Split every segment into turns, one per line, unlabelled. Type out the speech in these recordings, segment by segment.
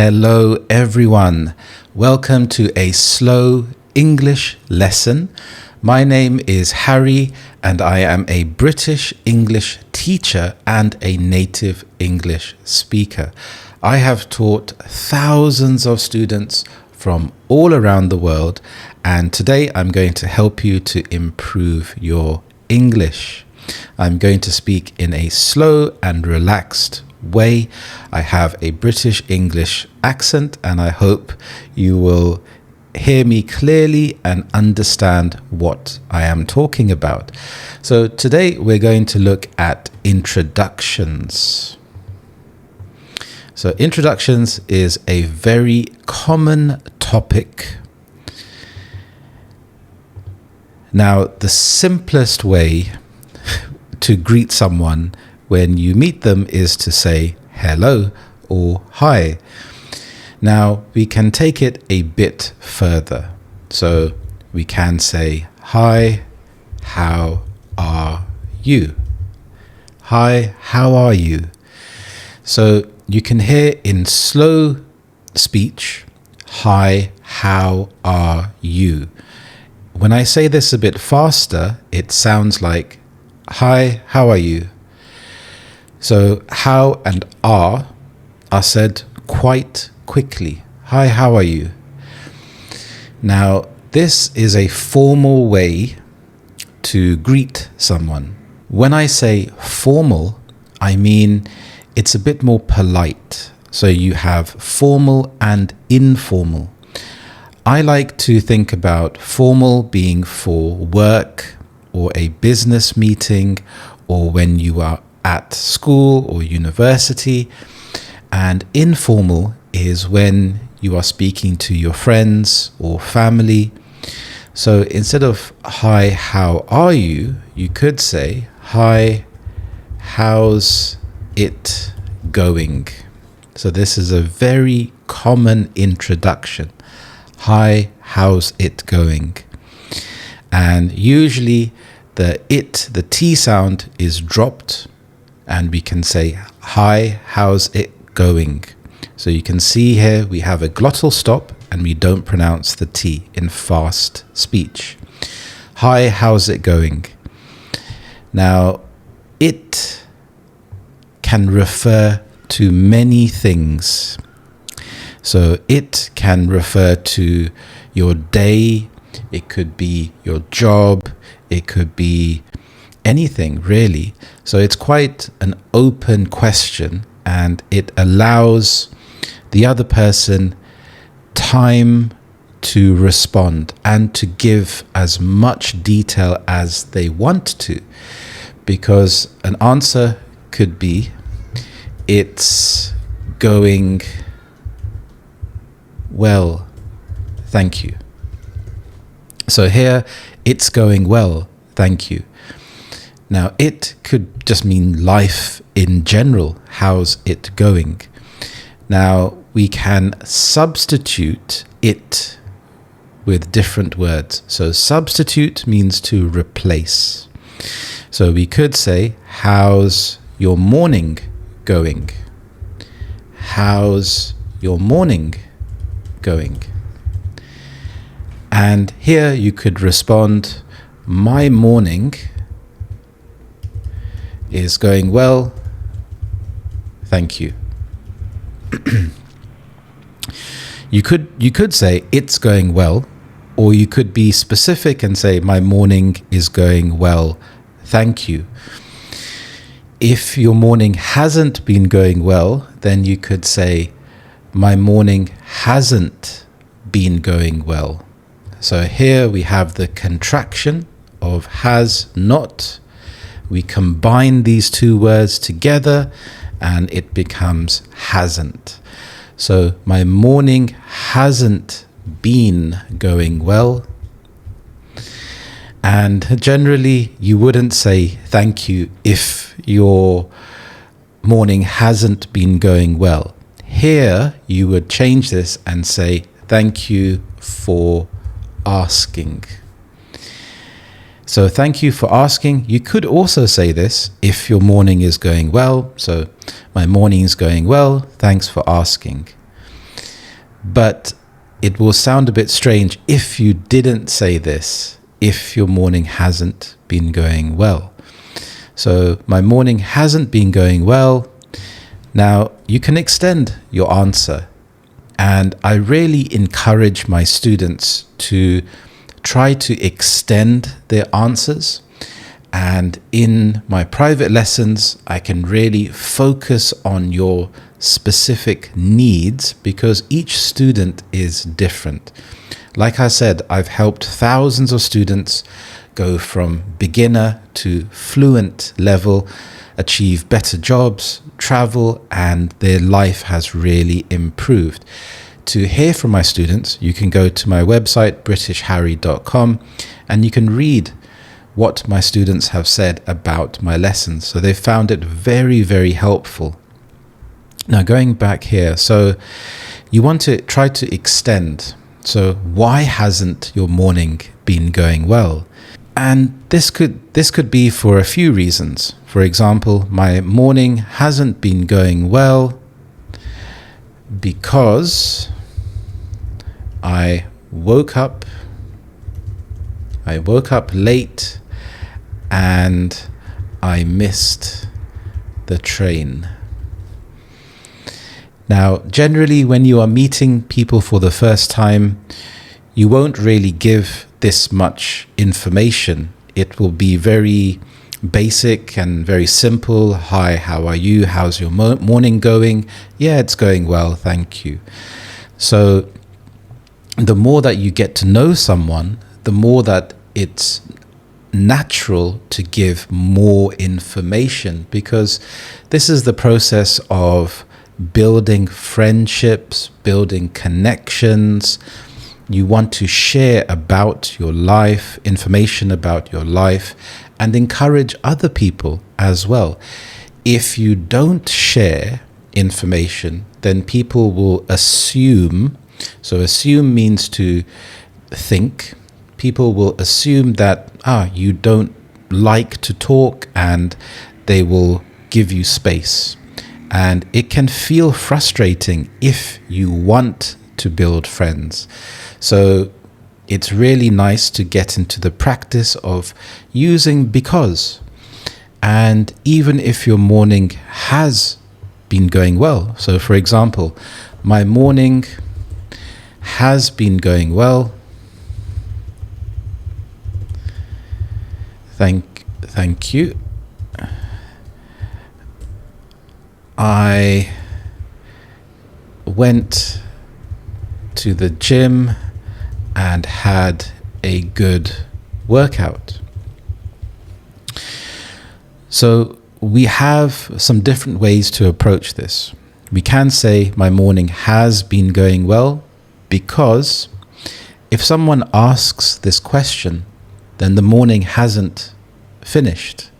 Hello everyone, welcome to a slow English lesson. My name is Harry and I am a British English teacher and a native English speaker. I have taught thousands of students from all around the world, and today I'm going to help you to improve your English. I'm going to speak in a slow and relaxed way. I have a British English accent and I hope you will hear me clearly and understand what I am talking about. So today we're going to look at introductions. So introductions is a very common topic. Now, the simplest way to greet someone when you meet them is to say hello or hi. Now, we can take it a bit further. So we can say, hi, how are you? Hi, how are you? So you can hear in slow speech, hi, how are you? When I say this a bit faster, it sounds like, hi, how are you? So how and are said quite quickly. Hi, how are you? Now, this is a formal way to greet someone. When I say formal, I mean it's a bit more polite. So you have formal and informal. I like to think about formal being for work or a business meeting or when you are at school or university, and informal is when you are speaking to your friends or family. So instead of hi, how are you, you could say hi, how's it going? So this is a very common introduction. Hi, how's it going? And usually the T sound is dropped, and we can say, hi, how's it going? So you can see here we have a glottal stop and we don't pronounce the T in fast speech. Hi, how's it going? Now, it can refer to many things. So it can refer to your day, it could be your job, it could be anything really. So it's quite an open question and it allows the other person time to respond and to give as much detail as they want to, because an answer could be, it's going well, thank you. So here, it's going well, thank you. Now, it could just mean life in general. How's it going? Now, we can substitute it with different words. So substitute means to replace. So we could say, how's your morning going? How's your morning going? And here you could respond, my morning is going well, thank you. You could say it's going well, or you could be specific and say my morning is going well, thank you. If your morning hasn't been going well, then you could say my morning hasn't been going well. So here we have the contraction of has not. We combine these two words together and it becomes hasn't. So my morning hasn't been going well. And generally you wouldn't say thank you if your morning hasn't been going well. Here you would change this and say thank you for asking. So thank you for asking. You could also say this if your morning is going well. So my morning is going well. Thanks for asking. But it will sound a bit strange if you didn't say this, if your morning hasn't been going well. So my morning hasn't been going well. Now you can extend your answer. And I really encourage my students to try to extend their answers. And in my private lessons, I can really focus on your specific needs because each student is different. Like I said, I've helped thousands of students go from beginner to fluent level, achieve better jobs, travel, and their life has really improved. To hear from my students, you can go to my website, britishharry.com, and you can read what my students have said about my lessons. So they found it very, very helpful. Now going back here, so you want to try to extend. So why hasn't your morning been going well? And this could be for a few reasons. For example, my morning hasn't been going well because I woke up late and I missed the train. Now, generally, when you are meeting people for the first time, you won't really give this much information. It will be very basic and very simple. Hi, how are you? How's your morning going? Yeah, it's going well, thank you. So the more that you get to know someone, the more that it's natural to give more information, because this is the process of building friendships, building connections. You want to share about your life, information about your life, and encourage other people as well. If you don't share information, then people will assume. So assume means to think. People will assume that you don't like to talk, and they will give you space. And it can feel frustrating if you want to build friends. So it's really nice to get into the practice of using because. And even if your morning has been going well. So for example, my morning has been going well. Thank you. I went to the gym and had a good workout. So we have some different ways to approach this. We can say my morning has been going well because if someone asks this question, then the morning hasn't finished.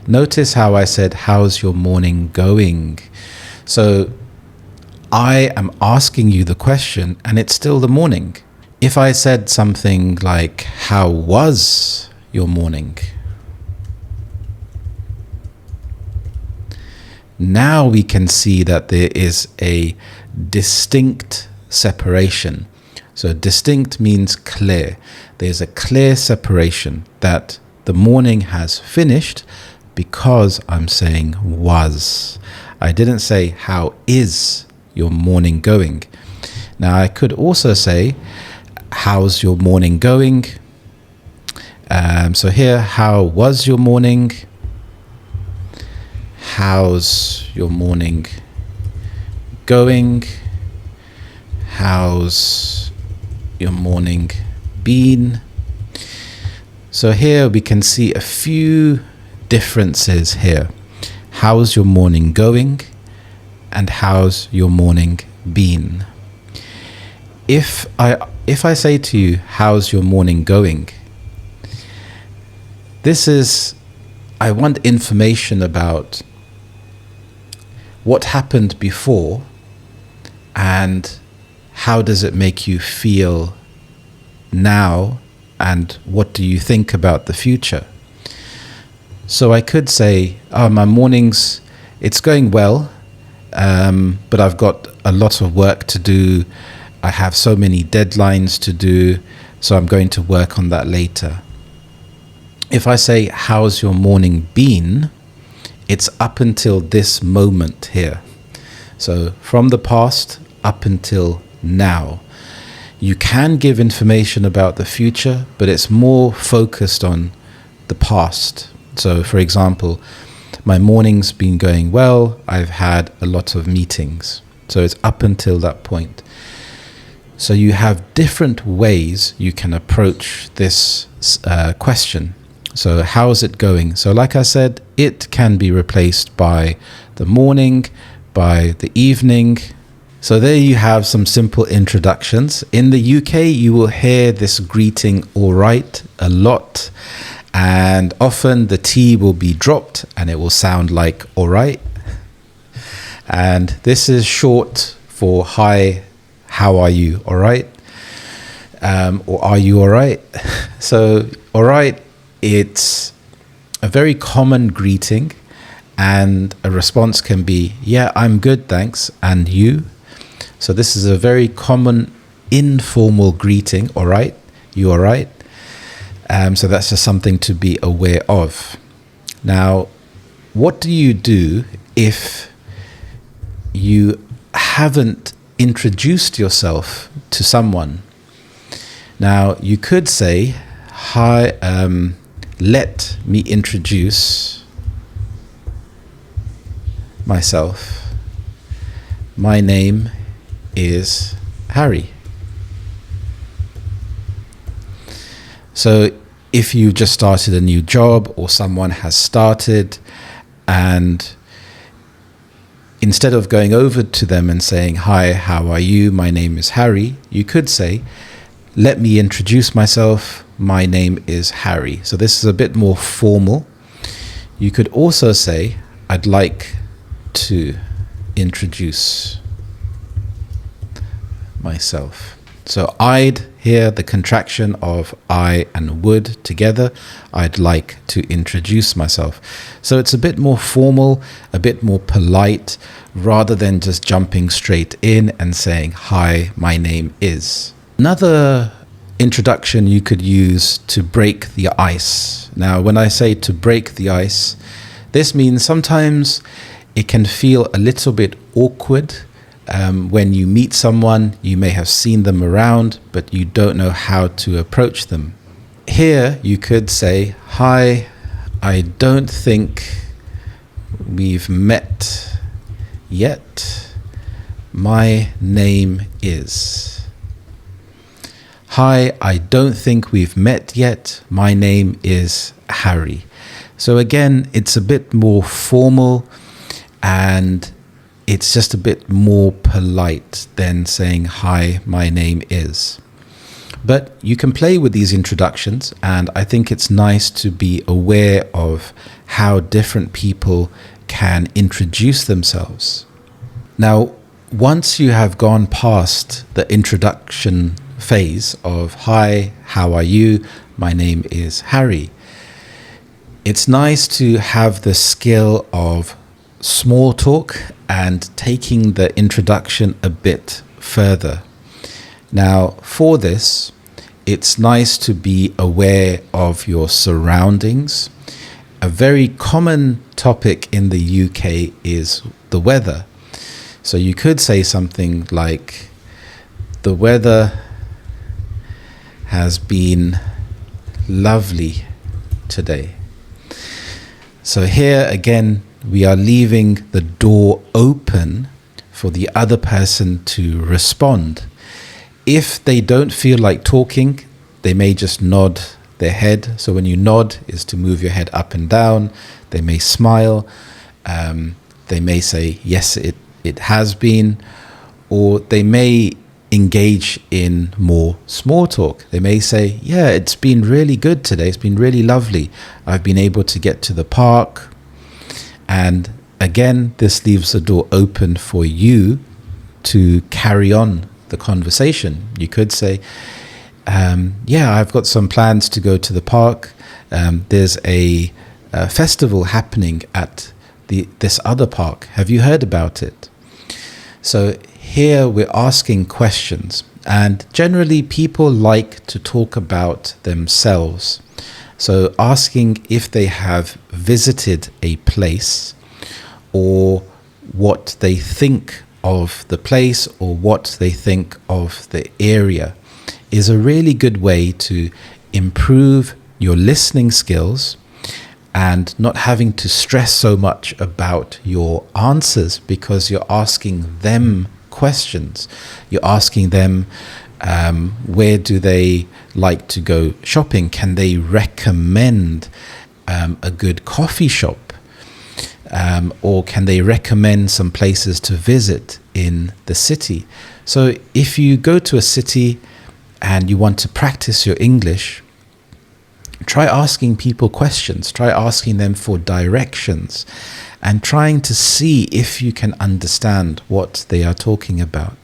Notice how I said, how's your morning going? So I am asking you the question and it's still the morning. If I said something like, how was your morning? Now we can see that there is a distinct separation. So distinct means clear. There's a clear separation that the morning has finished because I'm saying was. I didn't say how is your morning going. Now I could also say how's your morning going? So here, how was your morning? How's your morning going? How's your morning been? So here we can see a few differences here. How's your morning going? And how's your morning been? If I say to you, how's your morning going? I want information about what happened before and how does it make you feel now, and what do you think about the future? So I could say, my mornings, it's going well, but I've got a lot of work to do I have so many deadlines to do, so I'm going to work on that later. If I say, how's your morning been? It's up until this moment here. So from the past up until now. You can give information about the future, but it's more focused on the past. So for example, my morning's been going well. I've had a lot of meetings. So it's up until that point. So you have different ways you can approach this question. So how's it going? So like I said, it can be replaced by the morning, by the evening. So there you have some simple introductions. In the UK, you will hear this greeting all right a lot. And often the T will be dropped and it will sound like all right. And this is short for hi, how are you? All right. Or are you all right? So all right, it's a very common greeting, and a response can be, yeah, I'm good, thanks. And you? So this is a very common informal greeting. All right. You all right? So that's just something to be aware of. Now, what do you do if you haven't introduced yourself to someone? Now, you could say, hi, let me introduce myself. My name is Harry. So if you just started a new job or someone has started, and instead of going over to them and saying, hi, how are you? My name is Harry. You could say, let me introduce myself. My name is Harry. So this is a bit more formal. You could also say, I'd like to introduce myself. So I'd here, the contraction of I and would together. I'd like to introduce myself. So it's a bit more formal, a bit more polite, rather than just jumping straight in and saying, hi, my name is. Another introduction you could use to break the ice. Now, when I say to break the ice, this means sometimes it can feel a little bit awkward. When you meet someone, you may have seen them around, but you don't know how to approach them. Here, you could say, hi, I don't think we've met yet. My name is. Hi, I don't think we've met yet. My name is Harry. So again, it's a bit more formal, and it's just a bit more polite than saying, hi, my name is. But you can play with these introductions, and I think it's nice to be aware of how different people can introduce themselves. Now, once you have gone past the introduction phase of, hi, how are you? My name is Harry. It's nice to have the skill of small talk and taking the introduction a bit further. Now, for this, it's nice to be aware of your surroundings. A very common topic in the UK is the weather. So you could say something like, the weather has been lovely today. So here again, we are leaving the door open for the other person to respond. If they don't feel like talking, they may just nod their head. So when you nod is to move your head up and down. They may smile. They may say, yes, it has been. Or they may engage in more small talk. They may say, yeah, it's been really good today. It's been really lovely. I've been able to get to the park. And again, this leaves the door open for you to carry on the conversation. You could say, yeah, I've got some plans to go to the park. There's a festival happening at this other park. Have you heard about it? So here we're asking questions, and generally people like to talk about themselves. So asking if they have visited a place, or what they think of the place, or what they think of the area, is a really good way to improve your listening skills and not having to stress so much about your answers, because you're asking them questions. You're asking them, where do they like to go shopping? Can they recommend a good coffee shop? Or can they recommend some places to visit in the city? So if you go to a city and you want to practice your English, try asking people questions, try asking them for directions, and trying to see if you can understand what they are talking about.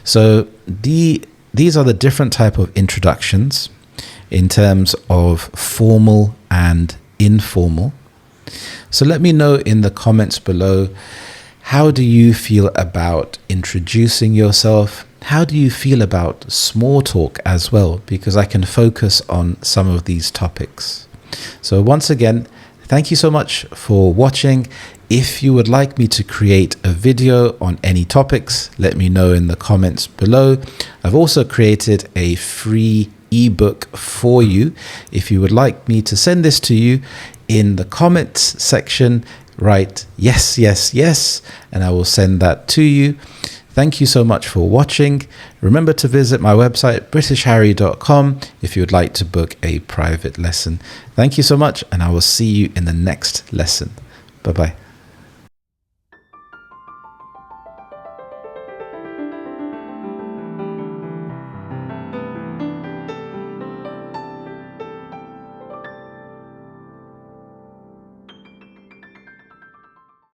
So these are the different type of introductions in terms of formal and informal. So let me know in the comments below, how do you feel about introducing yourself? How do you feel about small talk as well? Because I can focus on some of these topics. So once again, thank you so much for watching. If you would like me to create a video on any topics, let me know in the comments below. I've also created a free ebook for you. If you would like me to send this to you, in the comments section, write yes, yes, yes, and I will send that to you. Thank you so much for watching. Remember to visit my website, britishharry.com, if you would like to book a private lesson. Thank you so much, and I will see you in the next lesson. Bye-bye.